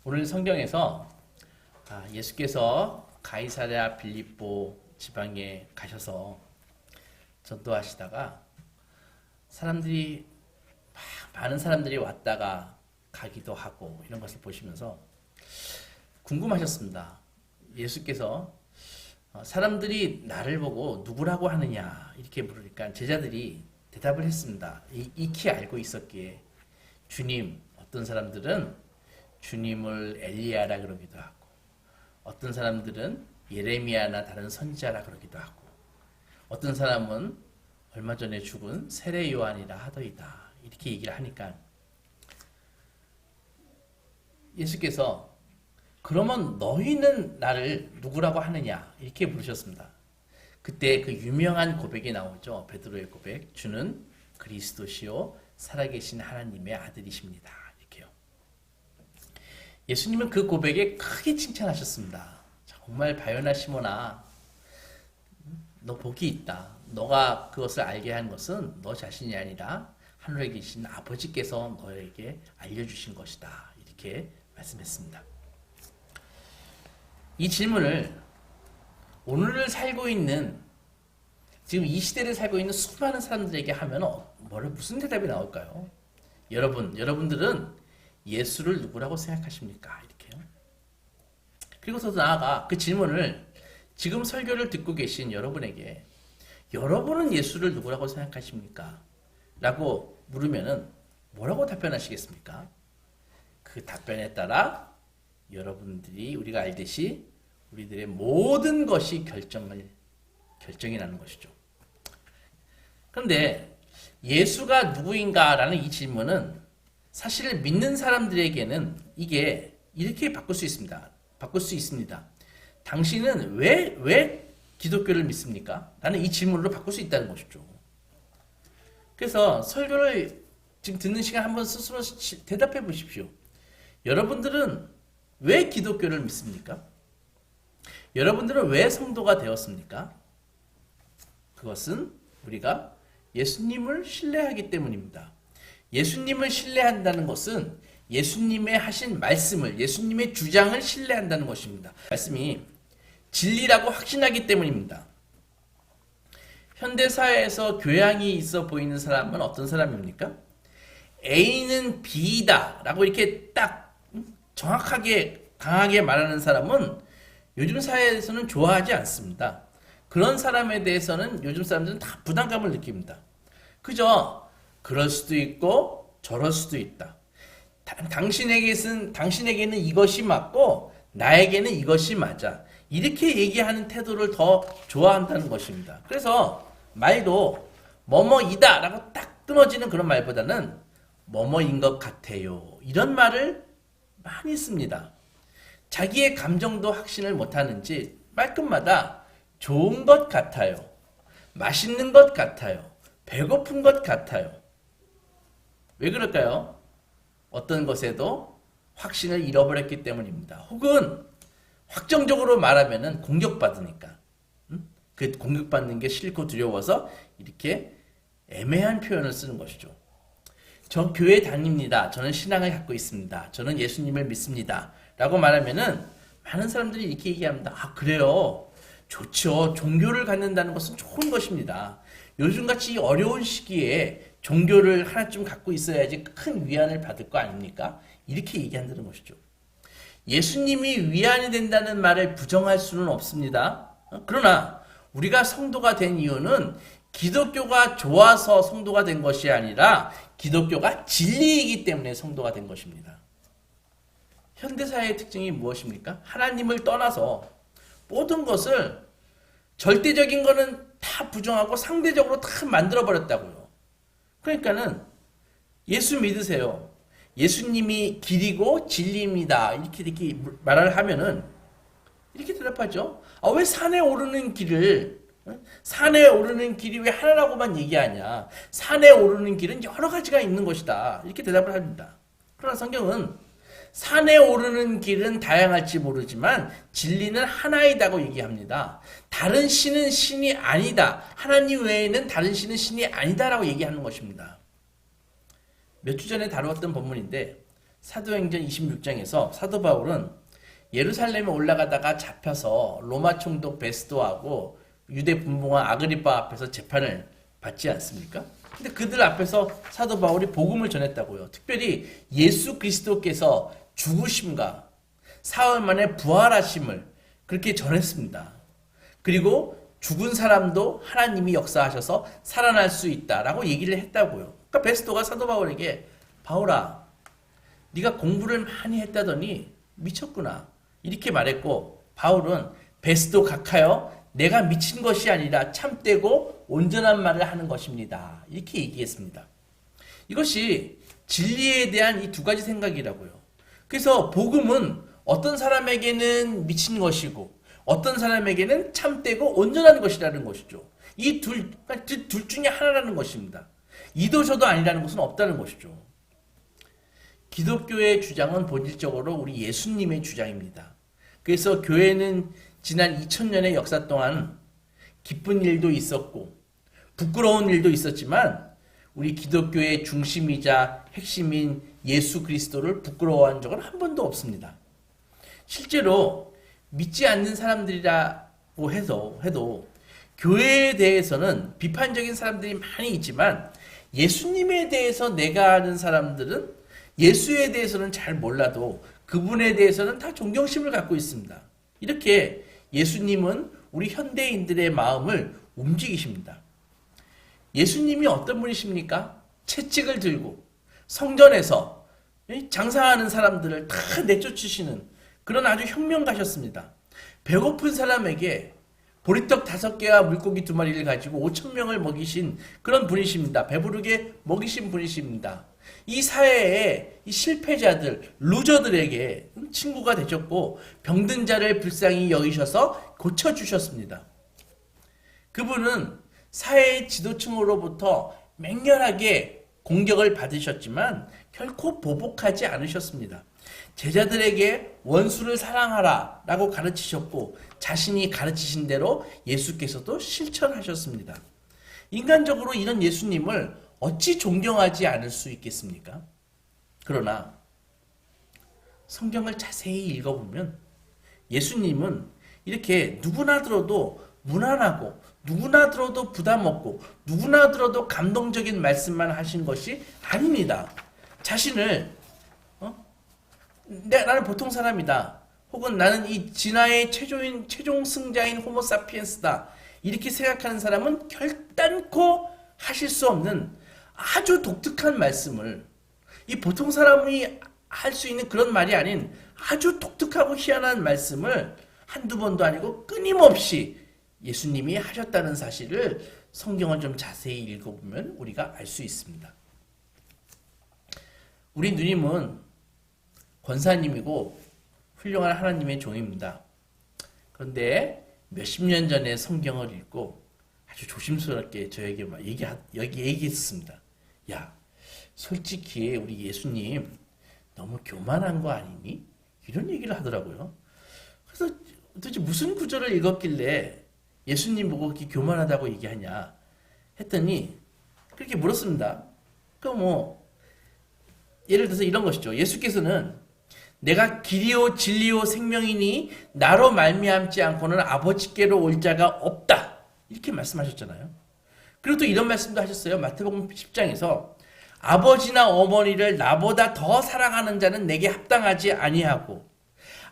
오늘 성경에서 예수께서 가이사랴 빌립보 지방에 가셔서 전도하시다가 많은 사람들이 왔다가 가기도 하고 이런 것을 보시면서 궁금하셨습니다. 예수께서 사람들이 나를 보고 누구라고 하느냐 이렇게 물으니까 제자들이 대답을 했습니다. 익히 알고 있었기에 주님, 어떤 사람들은 주님을 엘리야라 그러기도 하고 어떤 사람들은 예레미야나 다른 선지자라 그러기도 하고 어떤 사람은 얼마 전에 죽은 세례 요한이라 하더이다 이렇게 얘기를 하니까 예수께서 그러면 너희는 나를 누구라고 하느냐 이렇게 물으셨습니다. 그때 그 유명한 고백이 나오죠. 베드로의 고백. 주는 그리스도시요 살아계신 하나님의 아들이십니다. 이렇게요. 예수님은 그 고백에 크게 칭찬하셨습니다. 정말 바요나 시몬아, 너 복이 있다. 너가 그것을 알게 한 것은 너 자신이 아니라 하늘에 계신 아버지께서 너에게 알려주신 것이다. 이렇게 말씀했습니다. 이 질문을 오늘을 살고 있는 지금 이 시대를 살고 있는 수많은 사람들에게 하면 무슨 대답이 나올까요? 여러분들은 예수를 누구라고 생각하십니까? 이렇게요. 그리고 더 나아가 그 질문을 지금 설교를 듣고 계신 여러분에게 여러분은 예수를 누구라고 생각하십니까? 라고 물으면은 뭐라고 답변하시겠습니까? 그 답변에 따라 여러분들이 우리가 알듯이 우리들의 모든 것이 결정이 나는 것이죠. 그런데 예수가 누구인가라는 이 질문은 사실 믿는 사람들에게는 이게 이렇게 바꿀 수 있습니다. 당신은 왜 기독교를 믿습니까? 라는 이 질문으로 바꿀 수 있다는 것이죠. 그래서 설교를 지금 듣는 시간 한번 스스로 대답해 보십시오. 여러분들은 왜 기독교를 믿습니까? 여러분들은 왜 성도가 되었습니까? 그것은 우리가 예수님을 신뢰하기 때문입니다. 예수님을 신뢰한다는 것은 예수님의 하신 말씀을, 예수님의 주장을 신뢰한다는 것입니다. 말씀이 진리라고 확신하기 때문입니다. 현대사회에서 교양이 있어 보이는 사람은 어떤 사람입니까? A는 B다 라고 이렇게 딱 정확하게 강하게 말하는 사람은 요즘 사회에서는 좋아하지 않습니다. 그런 사람에 대해서는 요즘 사람들은 다 부담감을 느낍니다. 그저 그럴 수도 있고 저럴 수도 있다. 당신에게는 이것이 맞고 나에게는 이것이 맞아. 이렇게 얘기하는 태도를 더 좋아한다는 것입니다. 그래서 말도 뭐뭐이다 라고 딱 끊어지는 그런 말보다는 뭐뭐인 것 같아요. 이런 말을 많이 씁니다. 자기의 감정도 확신을 못하는지 말끝마다 좋은 것 같아요. 맛있는 것 같아요. 배고픈 것 같아요. 왜 그럴까요? 어떤 것에도 확신을 잃어버렸기 때문입니다. 혹은 확정적으로 말하면 공격받으니까. 그 공격받는 게 싫고 두려워서 이렇게 애매한 표현을 쓰는 것이죠. 저 교회 다닙니다. 저는 신앙을 갖고 있습니다. 저는 예수님을 믿습니다. 라고 말하면은 많은 사람들이 이렇게 얘기합니다. 아, 그래요? 좋죠. 종교를 갖는다는 것은 좋은 것입니다. 요즘같이 어려운 시기에 종교를 하나쯤 갖고 있어야지 큰 위안을 받을 거 아닙니까? 이렇게 얘기한다는 것이죠. 예수님이 위안이 된다는 말을 부정할 수는 없습니다. 그러나 우리가 성도가 된 이유는 기독교가 좋아서 성도가 된 것이 아니라 기독교가 진리이기 때문에 성도가 된 것입니다. 현대사회의 특징이 무엇입니까? 하나님을 떠나서 모든 것을 절대적인 거는 다 부정하고 상대적으로 다 만들어버렸다고요. 그러니까는 예수 믿으세요. 예수님이 길이고 진리입니다. 이렇게 말을 하면은 이렇게 대답하죠. 아, 왜 산에 오르는 길이 왜 하나라고만 얘기하냐. 산에 오르는 길은 여러 가지가 있는 것이다. 이렇게 대답을 합니다. 그러나 성경은 산에 오르는 길은 다양할지 모르지만 진리는 하나이다고 얘기합니다. 다른 신은 신이 아니다. 하나님 외에는 다른 신은 신이 아니다라고 얘기하는 것입니다. 몇 주 전에 다루었던 본문인데 사도행전 26장에서 사도 바울은 예루살렘에 올라가다가 잡혀서 로마 총독 베스도하고 유대 분봉왕 아그리파 앞에서 재판을 받지 않습니까? 근데 그들 앞에서 사도 바울이 복음을 전했다고요. 특별히 예수 그리스도께서 죽으심과 사흘 만에 부활하심을 그렇게 전했습니다. 그리고 죽은 사람도 하나님이 역사하셔서 살아날 수 있다라고 얘기를 했다고요. 그러니까 베스도가 사도 바울에게 바울아, 네가 공부를 많이 했다더니 미쳤구나 이렇게 말했고, 바울은 베스도 각하여 내가 미친 것이 아니라 참되고 온전한 말을 하는 것입니다. 이렇게 얘기했습니다. 이것이 진리에 대한 이 두 가지 생각이라고요. 그래서 복음은 어떤 사람에게는 미친 것이고 어떤 사람에게는 참되고 온전한 것이라는 것이죠. 이 둘 중에 하나라는 것입니다. 이도 저도 아니라는 것은 없다는 것이죠. 기독교의 주장은 본질적으로 우리 예수님의 주장입니다. 그래서 교회는 지난 2000년의 역사 동안 기쁜 일도 있었고 부끄러운 일도 있었지만 우리 기독교의 중심이자 핵심인 예수 그리스도를 부끄러워한 적은 한 번도 없습니다. 실제로 믿지 않는 사람들이라고 해도 교회에 대해서는 비판적인 사람들이 많이 있지만 예수님에 대해서 내가 아는 사람들은 예수에 대해서는 잘 몰라도 그분에 대해서는 다 존경심을 갖고 있습니다. 이렇게 예수님은 우리 현대인들의 마음을 움직이십니다. 예수님이 어떤 분이십니까? 채찍을 들고 성전에서 장사하는 사람들을 다 내쫓으시는 그런 아주 혁명가셨습니다. 배고픈 사람에게 보리떡 5개와 물고기 2마리를 가지고 5,000명을 먹이신 그런 분이십니다. 배부르게 먹이신 분이십니다. 이 사회의 이 실패자들, 루저들에게 친구가 되셨고 병든 자를 불쌍히 여기셔서 고쳐주셨습니다. 그분은 사회의 지도층으로부터 맹렬하게 공격을 받으셨지만 결코 보복하지 않으셨습니다. 제자들에게 원수를 사랑하라 라고 가르치셨고 자신이 가르치신 대로 예수께서도 실천하셨습니다. 인간적으로 이런 예수님을 어찌 존경하지 않을 수 있겠습니까? 그러나 성경을 자세히 읽어보면 예수님은 이렇게 누구나 들어도 무난하고 누구나 들어도 부담 없고 누구나 들어도 감동적인 말씀만 하신 것이 아닙니다. 자신을 나는 보통 사람이다. 혹은 나는 이 진화의 최종 승자인 호모사피엔스다. 이렇게 생각하는 사람은 결단코 하실 수 없는 아주 독특한 말씀을, 이 보통 사람이 할 수 있는 그런 말이 아닌 아주 독특하고 희한한 말씀을 한두 번도 아니고 끊임없이 예수님이 하셨다는 사실을 성경을 좀 자세히 읽어보면 우리가 알 수 있습니다. 우리 누님은 권사님이고 훌륭한 하나님의 종입니다. 그런데 몇십 년 전에 성경을 읽고 아주 조심스럽게 저에게 막 얘기했습니다. 야, 솔직히 우리 예수님 너무 교만한 거 아니니? 이런 얘기를 하더라고요. 그래서 도대체 무슨 구절을 읽었길래 예수님 보고 그렇게 교만하다고 얘기하냐 했더니 그렇게 물었습니다. 예를 들어서 이런 것이죠. 예수께서는 내가 길이요 진리요 생명이니 나로 말미암지 않고는 아버지께로 올 자가 없다. 이렇게 말씀하셨잖아요. 그리고 또 이런 말씀도 하셨어요. 마태복음 10장에서 아버지나 어머니를 나보다 더 사랑하는 자는 내게 합당하지 아니하고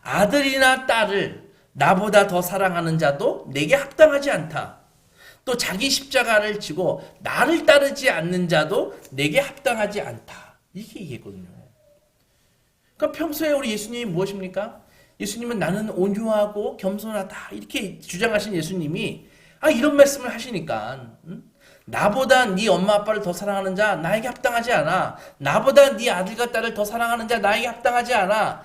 아들이나 딸을 나보다 더 사랑하는 자도 내게 합당하지 않다. 또 자기 십자가를 지고 나를 따르지 않는 자도 내게 합당하지 않다. 이렇게 얘기했거든요. 그러니까 평소에 우리 예수님이 무엇입니까? 예수님은 나는 온유하고 겸손하다 이렇게 주장하신 예수님이 이런 말씀을 하시니까 나보다 네 엄마 아빠를 더 사랑하는 자 나에게 합당하지 않아. 나보다 네 아들과 딸을 더 사랑하는 자 나에게 합당하지 않아.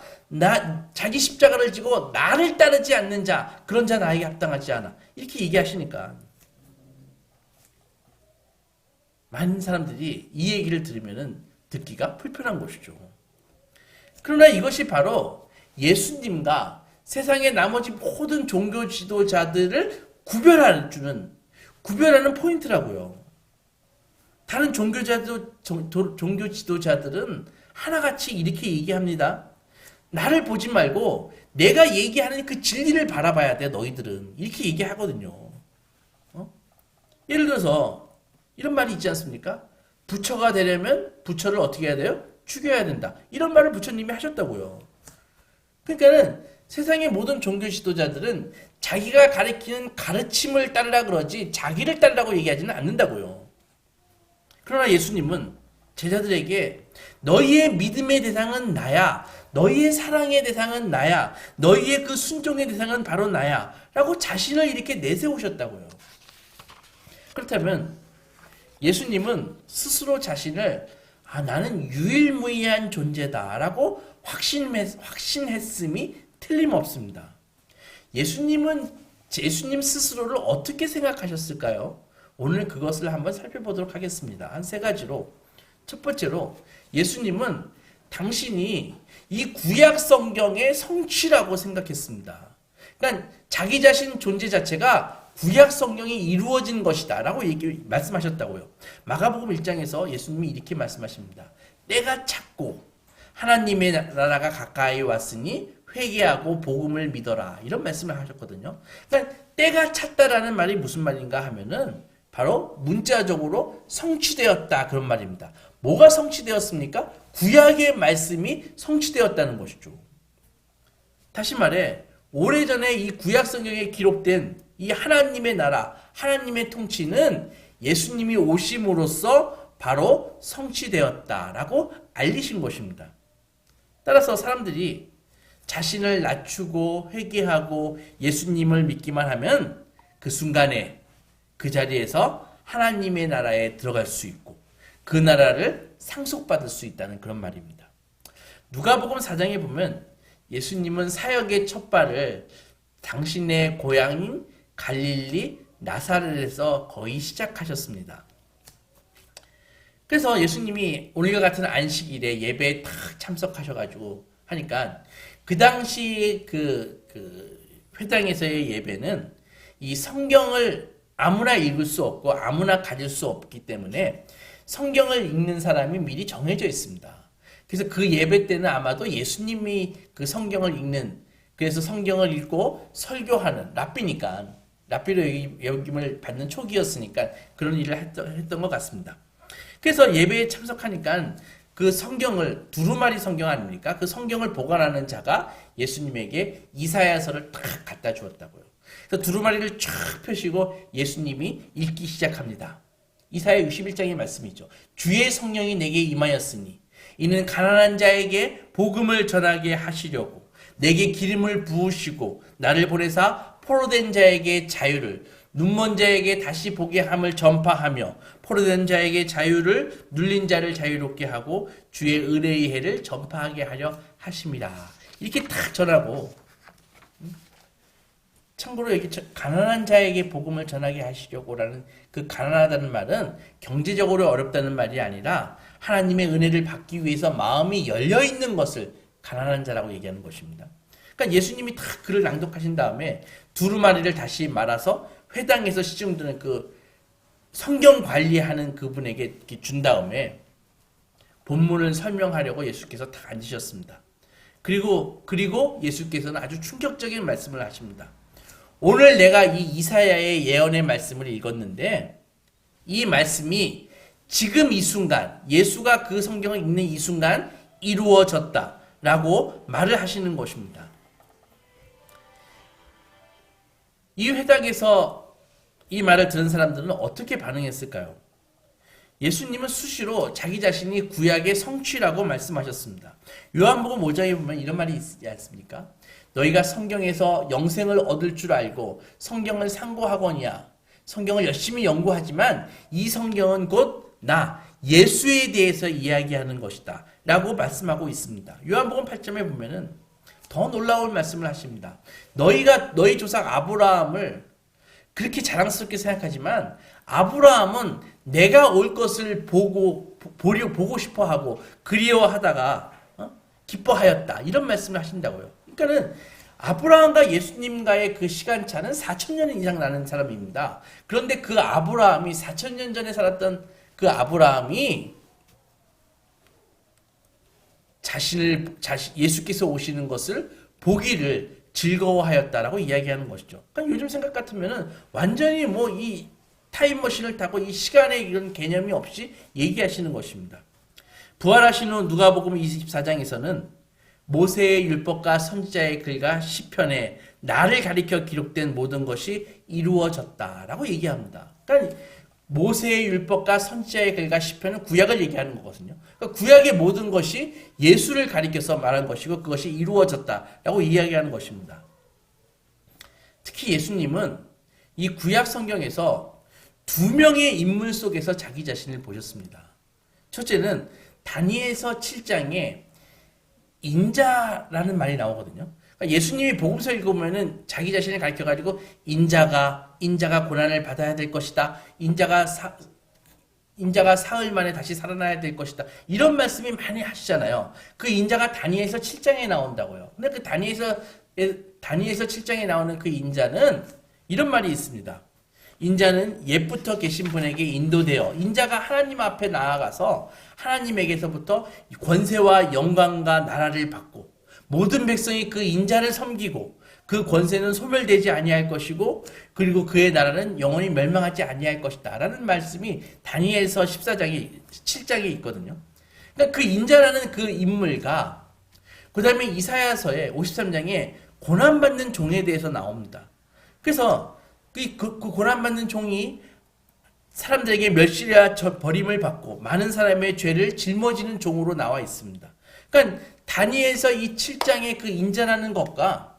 자기 십자가를 지고 나를 따르지 않는 자 그런 자 나에게 합당하지 않아. 이렇게 얘기하시니까 많은 사람들이 이 얘기를 들으면 듣기가 불편한 것이죠. 그러나 이것이 바로 예수님과 세상의 나머지 모든 종교 지도자들을 구별하는 포인트라고요. 다른 종교 지도자들은 하나같이 이렇게 얘기합니다. 나를 보지 말고 내가 얘기하는 그 진리를 바라봐야 돼, 너희들은. 이렇게 얘기하거든요. 예를 들어서 이런 말이 있지 않습니까? 부처가 되려면 부처를 어떻게 해야 돼요? 죽여야 된다. 이런 말을 부처님이 하셨다고요. 그러니까는 세상의 모든 종교 지도자들은 자기가 가르치는 가르침을 따르라 그러지 자기를 따르라고 얘기하지는 않는다고요. 그러나 예수님은 제자들에게 너희의 믿음의 대상은 나야. 너희의 사랑의 대상은 나야. 너희의 그 순종의 대상은 바로 나야. 라고 자신을 이렇게 내세우셨다고요. 그렇다면 예수님은 스스로 자신을 나는 유일무이한 존재다 라고 확신했음이 틀림없습니다. 예수님 스스로를 어떻게 생각하셨을까요? 오늘 그것을 한번 살펴보도록 하겠습니다. 한 세 가지로. 첫 번째로 예수님은 당신이 이 구약 성경의 성취라고 생각했습니다. 그러니까 자기 자신 존재 자체가 구약 성경이 이루어진 것이다 라고 말씀하셨다고요. 마가복음 1장에서 예수님이 이렇게 말씀하십니다. 때가 찼고 하나님의 나라가 가까이 왔으니 회개하고 복음을 믿어라. 이런 말씀을 하셨거든요. 그러니까 때가 찼다라는 말이 무슨 말인가 하면은 바로 문자적으로 성취되었다 그런 말입니다. 뭐가 성취되었습니까? 구약의 말씀이 성취되었다는 것이죠. 다시 말해 오래전에 이 구약 성경에 기록된 이 하나님의 나라, 하나님의 통치는 예수님이 오심으로써 바로 성취되었다라고 알리신 것입니다. 따라서 사람들이 자신을 낮추고 회개하고 예수님을 믿기만 하면 그 순간에 그 자리에서 하나님의 나라에 들어갈 수 있고 그 나라를 상속받을 수 있다는 그런 말입니다. 누가복음 4장에 보면 예수님은 사역의 첫 발을 당신의 고향인 갈릴리 나사렛에서 거의 시작하셨습니다. 그래서 예수님이 오늘과 같은 안식일에 예배에 탁 참석하셔가지고 하니까 그 당시 그 회당에서의 예배는 이 성경을 아무나 읽을 수 없고 아무나 가질 수 없기 때문에 성경을 읽는 사람이 미리 정해져 있습니다. 그래서 그 예배 때는 아마도 예수님이 그 성경을 읽는, 그래서 성경을 읽고 설교하는 랍비니까, 랍비로 여김을 받는 초기였으니까 그런 일을 했던 것 같습니다. 그래서 예배에 참석하니까 그 성경을, 두루마리 성경 아닙니까? 그 성경을 보관하는 자가 예수님에게 이사야서를 딱 갖다 주었다고요. 그래서 두루마리를 쫙 펴시고 예수님이 읽기 시작합니다. 이사야 61장의 말씀이죠. 주의 성령이 내게 임하였으니 이는 가난한 자에게 복음을 전하게 하시려고 내게 기름을 부으시고 나를 보내사 포로된 자에게 자유를, 눈먼 자에게 다시 보게 함을 전파하며 포로된 자에게 자유를, 눌린 자를 자유롭게 하고 주의 의뢰의 해를 전파하게 하려 하심이라. 이렇게 딱 전하고, 참고로 여기 가난한 자에게 복음을 전하게 하시려고라는 그 가난하다는 말은 경제적으로 어렵다는 말이 아니라 하나님의 은혜를 받기 위해서 마음이 열려있는 것을 가난한 자라고 얘기하는 것입니다. 그러니까 예수님이 다 글을 낭독하신 다음에 두루마리를 다시 말아서 회당에서 시중드는 그 성경 관리하는 그분에게 이렇게 준 다음에 본문을 설명하려고 예수께서 다 앉으셨습니다. 그리고 예수께서는 아주 충격적인 말씀을 하십니다. 오늘 내가 이 이사야의 예언의 말씀을 읽었는데 이 말씀이 지금 이 순간, 예수가 그 성경을 읽는 이 순간 이루어졌다라고 말을 하시는 것입니다. 이 회당에서 이 말을 들은 사람들은 어떻게 반응했을까요? 예수님은 수시로 자기 자신이 구약의 성취라고 말씀하셨습니다. 요한복음 5장에 보면 이런 말이 있지 않습니까? 너희가 성경에서 영생을 얻을 줄 알고 성경을 상고하거니와 성경을 열심히 연구하지만 이 성경은 곧 나 예수에 대해서 이야기하는 것이다 라고 말씀하고 있습니다. 요한복음 8장에 보면은 더 놀라운 말씀을 하십니다. 너희가 너희 조상 아브라함을 그렇게 자랑스럽게 생각하지만 아브라함은 내가 올 것을 보고 싶어하고 그리워하다가 기뻐하였다. 이런 말씀을 하신다고요. 그러니까는 아브라함과 예수님과의 그 시간차는 4,000년 이상 나는 사람입니다. 그런데 그 아브라함이 4,000년 전에 살았던 그 아브라함이 예수께서 오시는 것을 보기를 즐거워하였다라고 이야기하는 것이죠. 그러니까 요즘 생각 같으면은 완전히 뭐 이 타임머신을 타고 이 시간의 이런 개념이 없이 얘기하시는 것입니다. 부활하신 후 누가복음 24장에서는 모세의 율법과 선지자의 글과 시편에 나를 가리켜 기록된 모든 것이 이루어졌다라고 얘기합니다. 그러니까 모세의 율법과 선지자의 글과 시편은 구약을 얘기하는 거거든요. 그러니까 구약의 모든 것이 예수를 가리켜서 말한 것이고 그것이 이루어졌다라고 이야기하는 것입니다. 특히 예수님은 이 구약 성경에서 두 명의 인물 속에서 자기 자신을 보셨습니다. 첫째는 다니엘서 7장에 인자라는 말이 나오거든요. 그러니까 예수님이 복음서 읽으면은 자기 자신을 가르쳐가지고 인자가 고난을 받아야 될 것이다. 인자가 사흘 만에 다시 살아나야 될 것이다. 이런 말씀이 많이 하시잖아요. 그 인자가 다니엘서 7장에 나온다고요. 근데 그 다니엘서 7장에 나오는 그 인자는 이런 말이 있습니다. 인자는 옛부터 계신 분에게 인도되어 인자가 하나님 앞에 나아가서 하나님에게서부터 권세와 영광과 나라를 받고 모든 백성이 그 인자를 섬기고 그 권세는 소멸되지 아니할 것이고 그리고 그의 나라는 영원히 멸망하지 아니할 것이다 라는 말씀이 다니엘서 7장에 있거든요. 그러니까 그 인자라는 그 인물과 그 다음에 이사야서의 53장에 고난받는 종에 대해서 나옵니다. 그래서 그 고난받는 종이 사람들에게 멸시와 버림을 받고 많은 사람의 죄를 짊어지는 종으로 나와 있습니다. 그러니까 다니엘서 이 7장의 그 인자라는 것과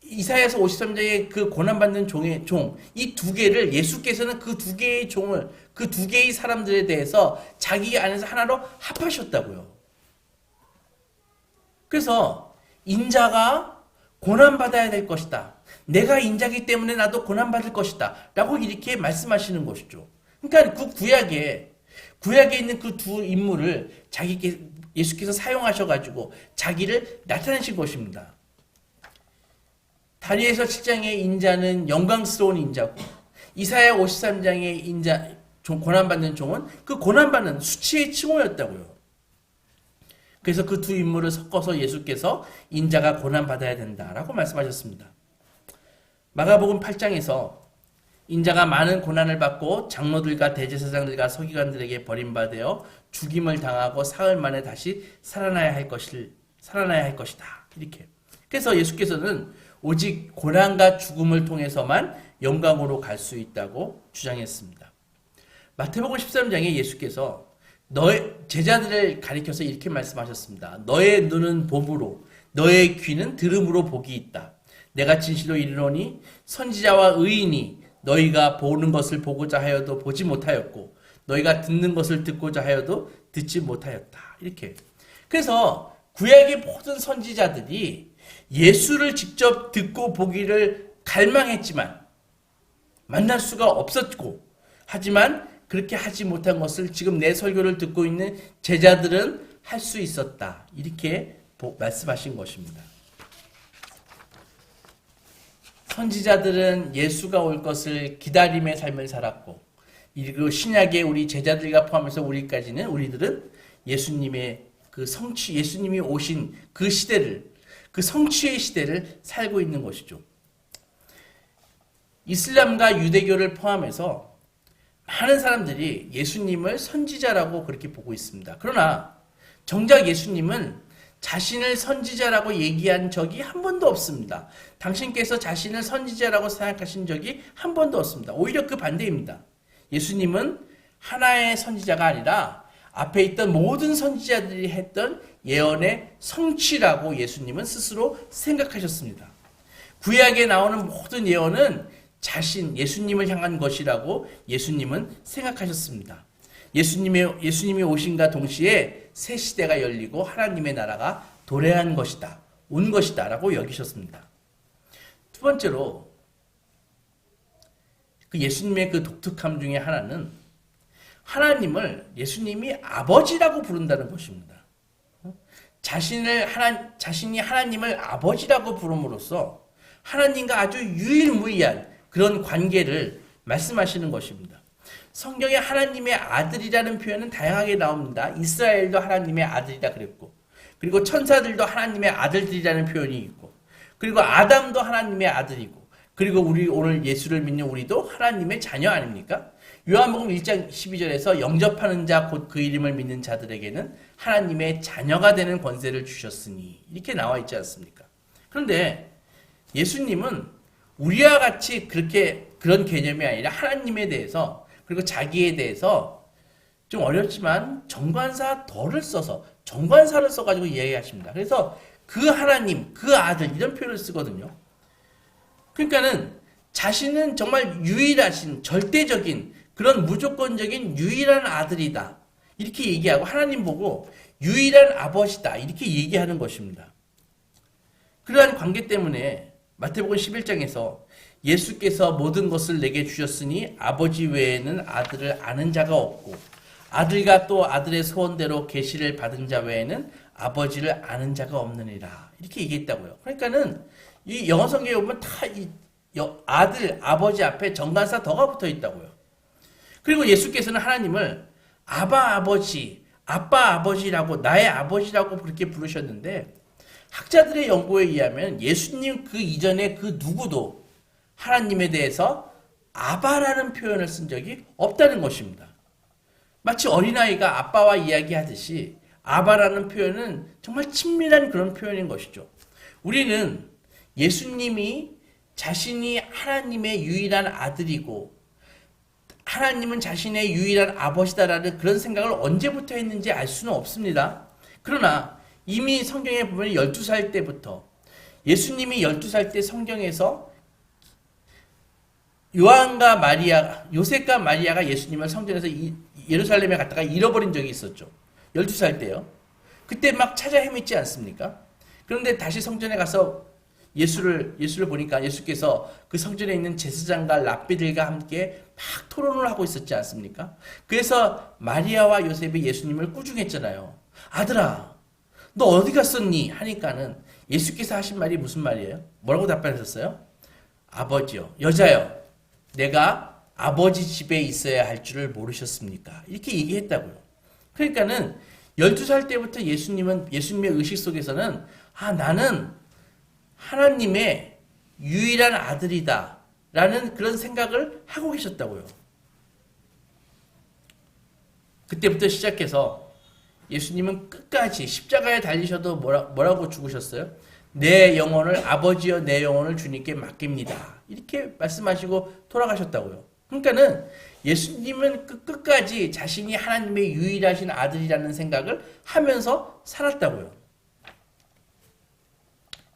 이사야서 53장의 그 고난받는 종의 이 두 개를 예수께서는 그 두 개의 종을 그 두 개의 사람들에 대해서 자기 안에서 하나로 합하셨다고요. 그래서 인자가 고난받아야 될 것이다. 내가 인자기 때문에 나도 고난받을 것이다. 라고 이렇게 말씀하시는 것이죠. 그러니까 그 구약에 있는 그 두 인물을 예수께서 사용하셔가지고 자기를 나타내신 것입니다. 다니엘서 7장의 인자는 영광스러운 인자고 이사야 53장의 고난받는 종은 그 고난받는 수치의 칭호였다고요. 그래서 그 두 인물을 섞어서 예수께서 인자가 고난받아야 된다라고 말씀하셨습니다. 마가복음 8장에서 인자가 많은 고난을 받고 장로들과 대제사장들과 서기관들에게 버림받아 죽임을 당하고 사흘 만에 다시 살아나야 할 것이다. 이렇게. 그래서 예수께서는 오직 고난과 죽음을 통해서만 영광으로 갈 수 있다고 주장했습니다. 마태복음 13장에 예수께서 너의 제자들을 가리켜서 이렇게 말씀하셨습니다. 너의 눈은 봄으로 너의 귀는 들음으로 복이 있다. 내가 진실로 이르노니 선지자와 의인이 너희가 보는 것을 보고자 하여도 보지 못하였고 너희가 듣는 것을 듣고자 하여도 듣지 못하였다. 이렇게. 그래서 구약의 모든 선지자들이 예수를 직접 듣고 보기를 갈망했지만 만날 수가 없었고 하지만 그렇게 하지 못한 것을 지금 내 설교를 듣고 있는 제자들은 할 수 있었다. 이렇게 말씀하신 것입니다. 선지자들은 예수가 올 것을 기다림의 삶을 살았고 그리고 신약의 우리 제자들과 포함해서 우리들은 예수님의 예수님이 오신 그 시대를 그 성취의 시대를 살고 있는 것이죠. 이슬람과 유대교를 포함해서 많은 사람들이 예수님을 선지자라고 그렇게 보고 있습니다. 그러나 정작 예수님은 자신을 선지자라고 얘기한 적이 한 번도 없습니다. 당신께서 자신을 선지자라고 생각하신 적이 한 번도 없습니다. 오히려 그 반대입니다. 예수님은 하나의 선지자가 아니라 앞에 있던 모든 선지자들이 했던 예언의 성취라고 예수님은 스스로 생각하셨습니다. 구약에 나오는 모든 예언은 예수님을 향한 것이라고 예수님은 생각하셨습니다. 예수님이 오신과 동시에 새 시대가 열리고 하나님의 나라가 도래한 것이다, 온 것이다 라고 여기셨습니다. 두 번째로 그 예수님의 그 독특함 중에 하나는 예수님이 아버지라고 부른다는 것입니다. 자신이 하나님을 아버지라고 부름으로써 하나님과 아주 유일무이한 그런 관계를 말씀하시는 것입니다. 성경에 하나님의 아들이라는 표현은 다양하게 나옵니다. 이스라엘도 하나님의 아들이라 그랬고 그리고 천사들도 하나님의 아들들이라는 표현이 있고, 그리고 아담도 하나님의 아들이고, 그리고 우리 오늘 예수를 믿는 우리도 하나님의 자녀 아닙니까? 요한복음 1장 12절에서 영접하는 자 곧 그 이름을 믿는 자들에게는 하나님의 자녀가 되는 권세를 주셨으니 이렇게 나와 있지 않습니까? 그런데 예수님은 우리와 같이 그런 개념이 아니라 하나님에 대해서 그리고 자기에 대해서 좀 어렵지만 정관사 덜을 써서 정관사를 써가지고 이야기하십니다. 그래서 그 하나님, 그 아들 이런 표현을 쓰거든요. 그러니까는 자신은 정말 유일하신 절대적인 그런 무조건적인 유일한 아들이다. 이렇게 얘기하고 하나님 보고 유일한 아버지다. 이렇게 얘기하는 것입니다. 그러한 관계 때문에 마태복음 11장에서 예수께서 모든 것을 내게 주셨으니 아버지 외에는 아들을 아는 자가 없고 아들과 또 아들의 소원대로 계시를 받은 자 외에는 아버지를 아는 자가 없느니라. 이렇게 얘기했다고요. 그러니까는 이 영어 성경에 보면 다 이 아들, 아버지 앞에 정관사 더가 붙어 있다고요. 그리고 예수께서는 하나님을 아바 아버지, 아빠 아버지라고 나의 아버지라고 그렇게 부르셨는데 학자들의 연구에 의하면 예수님 그 이전에 그 누구도 하나님에 대해서 아바라는 표현을 쓴 적이 없다는 것입니다. 마치 어린아이가 아빠와 이야기하듯이 아바라는 표현은 정말 친밀한 그런 표현인 것이죠. 우리는 예수님이 자신이 하나님의 유일한 아들이고 하나님은 자신의 유일한 아버지다라는 그런 생각을 언제부터 했는지 알 수는 없습니다. 그러나 이미 성경에 보면 12살 때부터 예수님이 12살 때 성경에서 요셉과 마리아가 예수님을 성전에서 예루살렘에 갔다가 잃어버린 적이 있었죠. 12살 때요. 그때 막 찾아 헤맸지 않습니까? 그런데 다시 성전에 가서 예수를 보니까 예수께서 그 성전에 있는 제사장과 랍비들과 함께 막 토론을 하고 있었지 않습니까? 그래서 마리아와 요셉이 예수님을 꾸중했잖아요. 아들아, 너 어디 갔었니? 하니까는 예수께서 하신 말이 무슨 말이에요? 뭐라고 답변하셨어요? 아버지요, 여자요, 내가 아버지 집에 있어야 할 줄을 모르셨습니까? 이렇게 얘기했다고요. 그러니까는 12살 때부터 예수님의 의식 속에서는 나는 하나님의 유일한 아들이다 라는 그런 생각을 하고 계셨다고요. 그때부터 시작해서 예수님은 끝까지 십자가에 달리셔도 뭐라고 죽으셨어요? 내 영혼을 아버지여 내 영혼을 주님께 맡깁니다. 이렇게 말씀하시고 돌아가셨다고요. 그러니까는 예수님은 끝까지 자신이 하나님의 유일하신 아들이라는 생각을 하면서 살았다고요.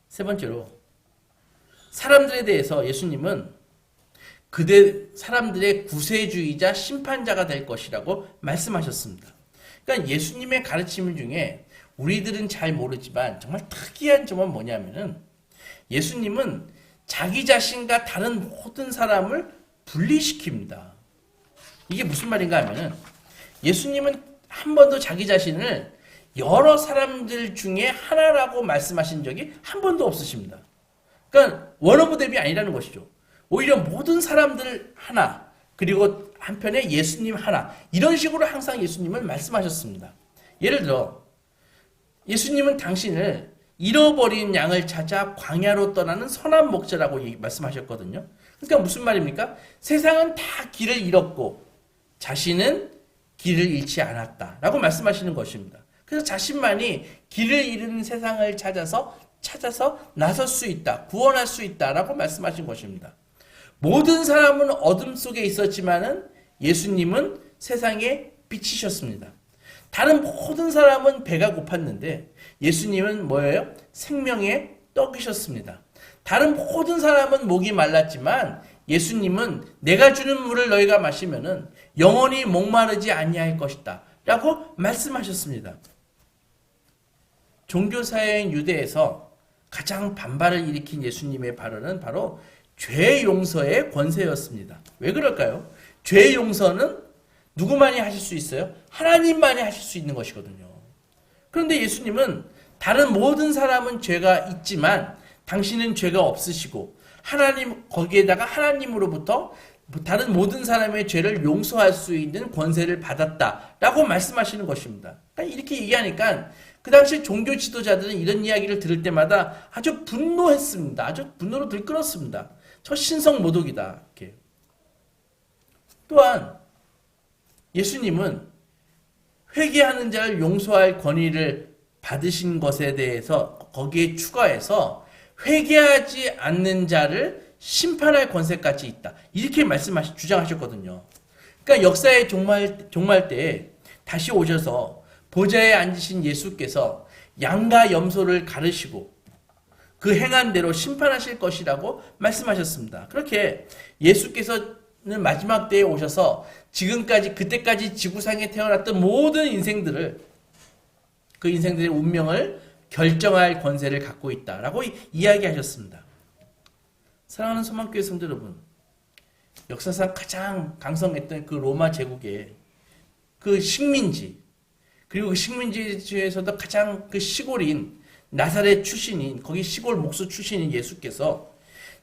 세 번째로 사람들에 대해서 예수님은 사람들의 구세주이자 심판자가 될 것이라고 말씀하셨습니다. 그러니까 예수님의 가르침 중에 우리들은 잘 모르지만 정말 특이한 점은 뭐냐면은 예수님은 자기 자신과 다른 모든 사람을 분리시킵니다. 이게 무슨 말인가 하면은 예수님은 한 번도 자기 자신을 여러 사람들 중에 하나라고 말씀하신 적이 한 번도 없으십니다. 그러니까 원어브 대비 아니라는 것이죠. 오히려 모든 사람들 하나, 그리고 한편에 예수님 하나, 이런 식으로 항상 예수님을 말씀하셨습니다. 예를 들어 예수님은 당신을 잃어버린 양을 찾아 광야로 떠나는 선한 목자라고 말씀하셨거든요. 그러니까 무슨 말입니까? 세상은 다 길을 잃었고 자신은 길을 잃지 않았다라고 말씀하시는 것입니다. 그래서 자신만이 길을 잃은 세상을 찾아서 나설 수 있다, 구원할 수 있다라고 말씀하신 것입니다. 모든 사람은 어둠 속에 있었지만은 예수님은 세상에 빛이셨습니다. 다른 모든 사람은 배가 고팠는데 예수님은 뭐예요? 생명의 떡이셨습니다. 다른 모든 사람은 목이 말랐지만 예수님은 내가 주는 물을 너희가 마시면은 영원히 목마르지 아니할 것이다 라고 말씀하셨습니다. 종교사회인 유대에서 가장 반발을 일으킨 예수님의 발언은 바로 죄 용서의 권세였습니다. 왜 그럴까요? 죄 용서는 누구만이 하실 수 있어요? 하나님만이 하실 수 있는 것이거든요. 그런데 예수님은 다른 모든 사람은 죄가 있지만 당신은 죄가 없으시고 거기에다가 하나님으로부터 다른 모든 사람의 죄를 용서할 수 있는 권세를 받았다라고 말씀하시는 것입니다. 그러니까 이렇게 얘기하니까 그 당시 종교 지도자들은 이런 이야기를 들을 때마다 아주 분노했습니다. 아주 분노로 들끓었습니다. 저 신성 모독이다. 이렇게. 또한 예수님은 회개하는 자를 용서할 권위를 받으신 것에 대해서 거기에 추가해서 회개하지 않는 자를 심판할 권세까지 있다. 이렇게 주장하셨거든요. 그러니까 역사의 종말 때에 다시 오셔서 보좌에 앉으신 예수께서 양과 염소를 가르시고 그 행한 대로 심판하실 것이라고 말씀하셨습니다. 그렇게 예수께서는 마지막 때에 오셔서 그때까지 지구상에 태어났던 모든 인생들을 그 인생들의 운명을 결정할 권세를 갖고 있다라고 이야기하셨습니다. 사랑하는 소망교회 성도 여러분, 역사상 가장 강성했던 그 로마 제국의 그 식민지, 그리고 그 식민지 중에서도 가장 그 시골인 나사렛 출신인, 거기 시골 목수 출신인 예수께서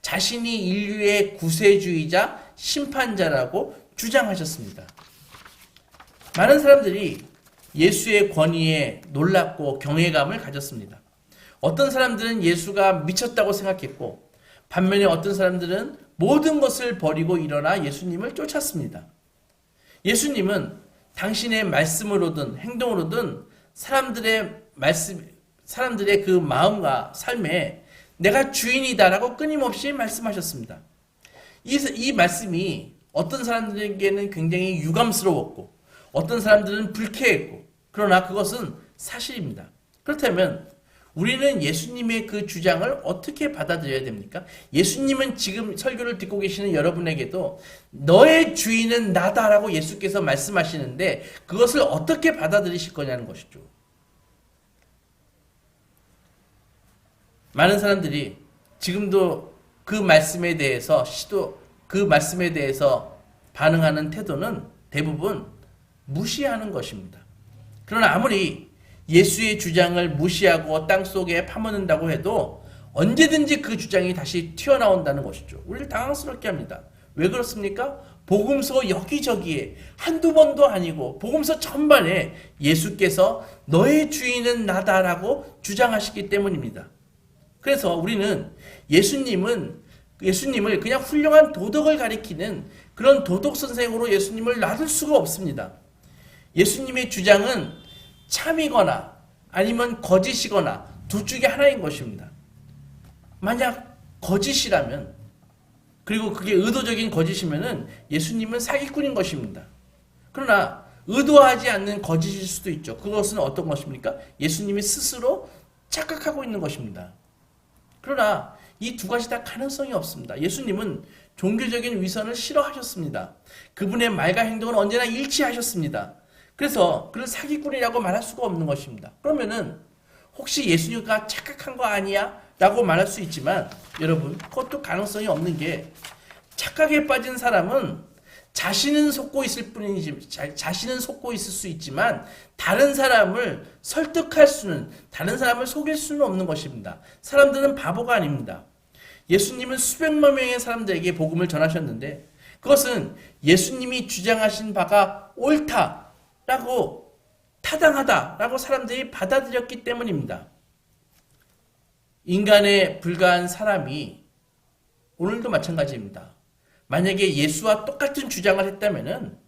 자신이 인류의 구세주이자 심판자라고 주장하셨습니다. 많은 사람들이 예수의 권위에 놀랍고 경외감을 가졌습니다. 어떤 사람들은 예수가 미쳤다고 생각했고, 반면에 어떤 사람들은 모든 것을 버리고 일어나 예수님을 쫓았습니다. 예수님은 당신의 말씀으로든 행동으로든 사람들의 그 마음과 삶에 내가 주인이다라고 끊임없이 말씀하셨습니다. 이 말씀이 어떤 사람들에게는 굉장히 유감스러웠고 어떤 사람들은 불쾌했고, 그러나 그것은 사실입니다. 그렇다면 우리는 예수님의 그 주장을 어떻게 받아들여야 됩니까? 예수님은 지금 설교를 듣고 계시는 여러분에게도 너의 주인은 나다라고 예수께서 말씀하시는데 그것을 어떻게 받아들이실 거냐는 것이죠. 많은 사람들이 지금도 그 말씀에 대해서 반응하는 태도는 대부분 무시하는 것입니다. 그러나 아무리 예수의 주장을 무시하고 땅속에 파묻는다고 해도 언제든지 그 주장이 다시 튀어나온다는 것이죠. 우리를 당황스럽게 합니다. 왜 그렇습니까? 복음서 여기저기에 한두 번도 아니고 복음서 전반에 예수께서 너의 주인은 나다라고 주장하시기 때문입니다. 그래서 우리는 예수님을 그냥 훌륭한 도덕을 가리키는 그런 도덕 선생으로 예수님을 놔둘 수가 없습니다. 예수님의 주장은 참이거나 아니면 거짓이거나 둘 중에 하나인 것입니다. 만약 거짓이라면, 그리고 그게 의도적인 거짓이면은 예수님은 사기꾼인 것입니다. 그러나 의도하지 않는 거짓일 수도 있죠. 그것은 어떤 것입니까? 예수님이 스스로 착각하고 있는 것입니다. 그러나 이 두 가지 다 가능성이 없습니다. 예수님은 종교적인 위선을 싫어하셨습니다. 그분의 말과 행동은 언제나 일치하셨습니다. 그래서 그를 사기꾼이라고 말할 수가 없는 것입니다. 그러면은 혹시 예수님과 착각한 거 아니야? 라고 말할 수 있지만 여러분, 그것도 가능성이 없는 게, 착각에 빠진 사람은 자신은 속고 있을 수 있지만 다른 사람을 다른 사람을 속일 수는 없는 것입니다. 사람들은 바보가 아닙니다. 예수님은 수백만 명의 사람들에게 복음을 전하셨는데 그것은 예수님이 주장하신 바가 옳다라고, 타당하다라고 사람들이 받아들였기 때문입니다. 인간에 불과한 사람이 오늘도 마찬가지입니다. 만약에 예수와 똑같은 주장을 했다면은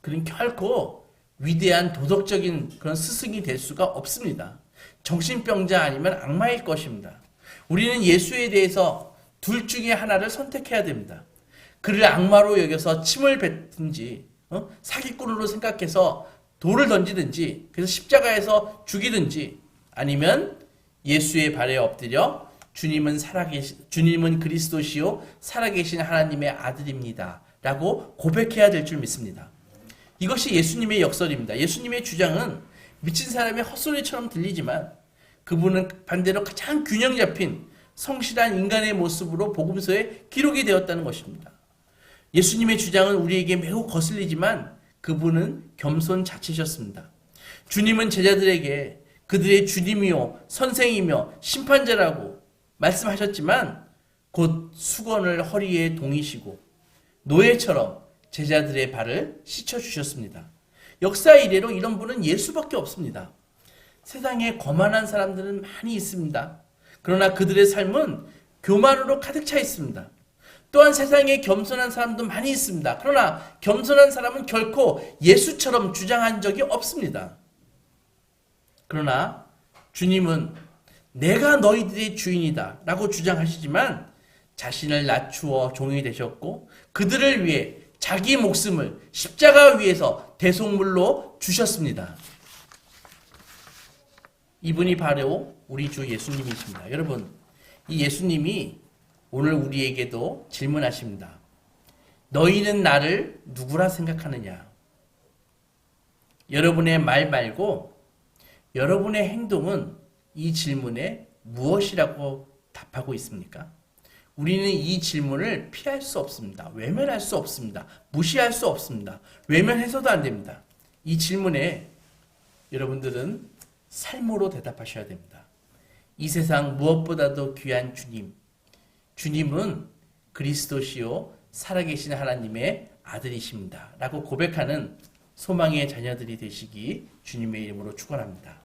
그는 결코 위대한 도덕적인 그런 스승이 될 수가 없습니다. 정신병자 아니면 악마일 것입니다. 우리는 예수에 대해서 둘 중에 하나를 선택해야 됩니다. 그를 악마로 여겨서 침을 뱉든지, 사기꾼으로 생각해서 돌을 던지든지, 그래서 십자가에서 죽이든지, 아니면 예수의 발에 엎드려 주님은 그리스도시요 살아계신 하나님의 아들입니다 라고 고백해야 될 줄 믿습니다. 이것이 예수님의 역설입니다. 예수님의 주장은 미친 사람의 헛소리처럼 들리지만 그분은 반대로 가장 균형 잡힌 성실한 인간의 모습으로 복음서에 기록이 되었다는 것입니다. 예수님의 주장은 우리에게 매우 거슬리지만 그분은 겸손 자체셨습니다. 주님은 제자들에게 그들의 주님이요 선생이며 심판자라고 말씀하셨지만 곧 수건을 허리에 동이시고 노예처럼 제자들의 발을 씻어주셨습니다. 역사 이래로 이런 분은 예수밖에 없습니다. 세상에 거만한 사람들은 많이 있습니다. 그러나 그들의 삶은 교만으로 가득 차 있습니다. 또한 세상에 겸손한 사람도 많이 있습니다. 그러나 겸손한 사람은 결코 예수처럼 주장한 적이 없습니다. 그러나 주님은 내가 너희들의 주인이다 라고 주장하시지만 자신을 낮추어 종이 되셨고 그들을 위해 자기 목숨을 십자가 위에서 대속물로 주셨습니다. 이분이 바로 우리 주 예수님이십니다. 여러분, 이 예수님이 오늘 우리에게도 질문하십니다. 너희는 나를 누구라 생각하느냐? 여러분의 말 말고 여러분의 행동은 이 질문에 무엇이라고 답하고 있습니까? 우리는 이 질문을 피할 수 없습니다. 외면할 수 없습니다. 무시할 수 없습니다. 외면해서도 안 됩니다. 이 질문에 여러분들은 삶으로 대답하셔야 됩니다. 이 세상 무엇보다도 귀한 주님, 주님은 그리스도시요 살아계신 하나님의 아들이십니다 라고 고백하는 소망의 자녀들이 되시기 주님의 이름으로 축원합니다.